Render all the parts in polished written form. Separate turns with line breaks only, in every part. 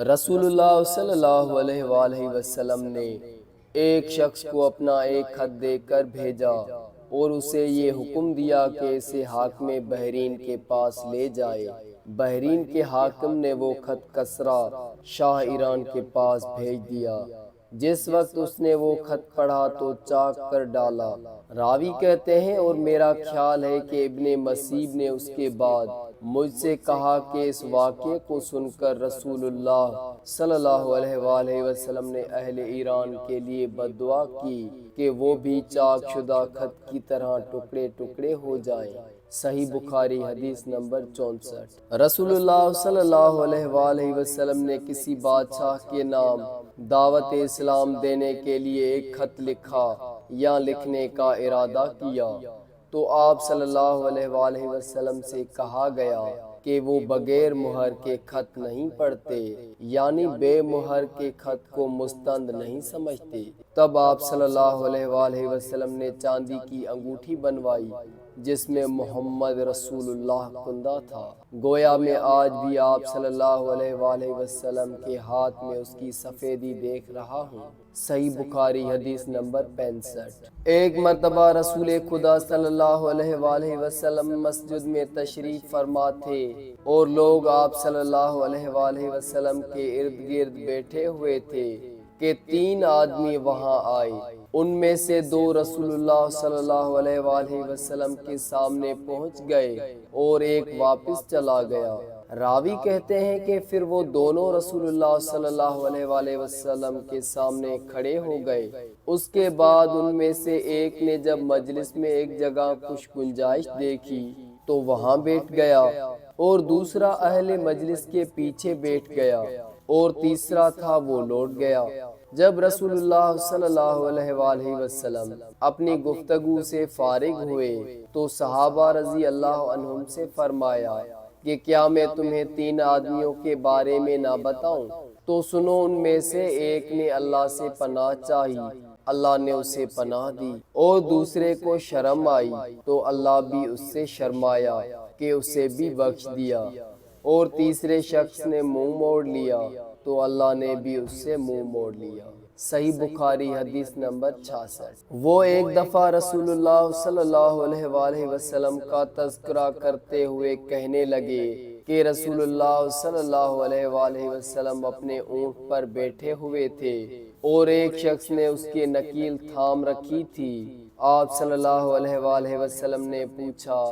رسول اللہ صلی اللہ علیہ وآلہ وسلم نے ایک شخص کو اپنا ایک خط دے کر بھیجا اور اسے یہ حکم دیا کہ اسے حاکم بحرین کے پاس لے جائے۔ بحرین کے حاکم نے وہ خط کسریٰ شاہ ایران کے پاس بھیج دیا۔ جس وقت اس نے وہ خط پڑھا تو چاک کر ڈالا۔ راوی کہتے ہیں اور میرا خیال ہے کہ ابن مسیب نے اس کے بعد مجھ سے کہا کہ اس واقعے کو سن کر رسول اللہ صلی اللہ علیہ وآلہ وسلم نے اہل ایران کے لیے بد دعا کی کہ وہ بھی چاک شدہ خط کی طرح ٹکڑے ٹکڑے ہو جائیں۔ صحیح بخاری حدیث نمبر 64۔ رسول اللہ صلی اللہ علیہ وآلہ وسلم نے کسی بادشاہ کے نام دعوت اسلام دینے کے لیے ایک خط لکھا یا لکھنے کا ارادہ کیا تو آپ صلی اللہ علیہ وآلہ وسلم سے کہا گیا کہ وہ بغیر مہر کے خط نہیں پڑھتے، یعنی بے مہر کے خط کو مستند نہیں سمجھتے۔ تب آپ صلی اللہ علیہ وآلہ وسلم نے چاندی کی انگوٹھی بنوائی جس میں محمد رسول اللہ کندہ تھا۔ گویا میں آج بھی آپ صلی اللہ علیہ وآلہ وسلم کے ہاتھ میں اس کی سفیدی دیکھ رہا ہوں۔ صحیح بخاری حدیث نمبر 65۔ ایک مرتبہ رسول خدا صلی اللہ علیہ وآلہ وسلم مسجد میں تشریف فرما تھے اور لوگ آپ صلی اللہ علیہ وآلہ وسلم کے ارد گرد بیٹھے ہوئے تھے کہ 3 آدمی وہاں آئے۔ ان میں سے 2 رسول اللہ صلی اللہ علیہ وآلہ وسلم کے سامنے پہنچ گئے اور ایک واپس چلا گیا۔ راوی کہتے ہیں کہ پھر وہ دونوں رسول اللہ صلی اللہ علیہ وآلہ وسلم کے سامنے کھڑے ہو گئے۔ اس کے بعد ان میں سے ایک نے جب مجلس میں ایک جگہ کچھ گنجائش دیکھی تو وہاں بیٹھ گیا اور دوسرا اہل مجلس کے پیچھے بیٹھ گیا اور تیسرا تھا وہ لوٹ گیا۔ جب رسول اللہ صلی اللہ علیہ وآلہ وسلم اپنی گفتگو سے فارغ ہوئے تو صحابہ رضی اللہ عنہم سے فرمایا کہ کیا میں تمہیں 3 آدمیوں کے بارے میں نہ بتاؤں؟ تو سنو، ان میں سے ایک نے اللہ سے پناہ چاہی، اللہ نے اسے پناہ دی، اور دوسرے کو شرم آئی تو اللہ بھی اس سے شرمایا کہ اسے بھی بخش دیا، اور تیسرے شخص نے منہ موڑ لیا تو اللہ نے بھی اس سے منہ موڑ لیا۔ صحیح بخاری حدیث نمبر 66۔ وہ ایک دفعہ رسول اللہ صلی اللہ علیہ وآلہ وسلم کا تذکرہ کرتے ہوئے کہنے لگے کہ رسول اللہ صلی اللہ علیہ وآلہ وسلم اپنے اونٹ پر بیٹھے ہوئے تھے اور ایک شخص نے اس کی نکیل تھام رکھی تھی۔ آپ صلی اللہ علیہ وآلہ وسلم نے پوچھا،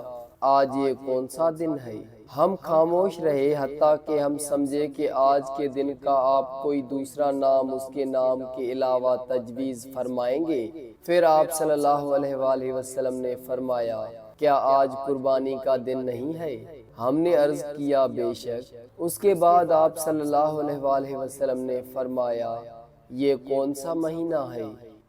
آج یہ کون سا دن ہے؟ ہم خاموش رہے حتیٰ کہ ہم سمجھے کہ آج کے دن کا آپ کوئی دوسرا نام اس کے نام کے علاوہ تجویز فرمائیں گے۔ پھر آپ صلی اللہ علیہ وآلہ وسلم نے فرمایا، کیا آج قربانی کا دن نہیں ہے؟ ہم نے عرض کیا، بے شک۔ اس کے بعد آپ صلی اللہ علیہ وآلہ وسلم نے فرمایا، یہ کون سا مہینہ ہے؟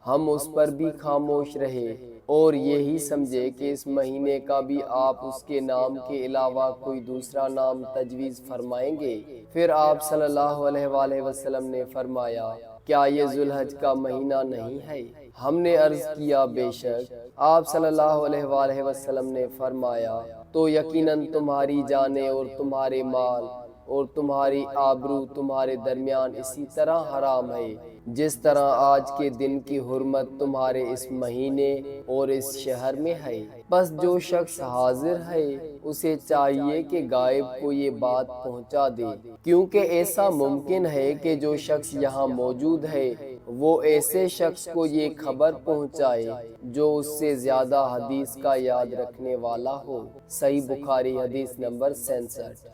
ہم اس پر بھی خاموش رہے اور یہی سمجھے کہ اس مہینے کا بھی آپ اس کے نام کے علاوہ کوئی دوسرا نام تجویز فرمائیں گے۔ پھر آپ صلی اللہ علیہ وآلہ وسلم نے فرمایا، کیا یہ ذو الحج کا مہینہ نہیں ہے؟ ہم نے عرض کیا، بے شک۔ آپ صلی اللہ علیہ وآلہ وسلم نے فرمایا، تو یقیناً تمہاری جانیں اور تمہارے مال اور تمہاری آبرو تمہارے درمیان اسی طرح حرام ہے جس طرح آج کے دن کی حرمت تمہارے اس مہینے اور اس شہر میں ہے۔ بس جو شخص حاضر ہے اسے چاہیے کہ غائب کو یہ بات پہنچا دے، کیونکہ ایسا ممکن ہے کہ جو شخص یہاں موجود ہے وہ ایسے شخص کو یہ خبر پہنچائے جو اس سے زیادہ حدیث کا یاد رکھنے والا ہو۔ صحیح بخاری حدیث نمبر 67۔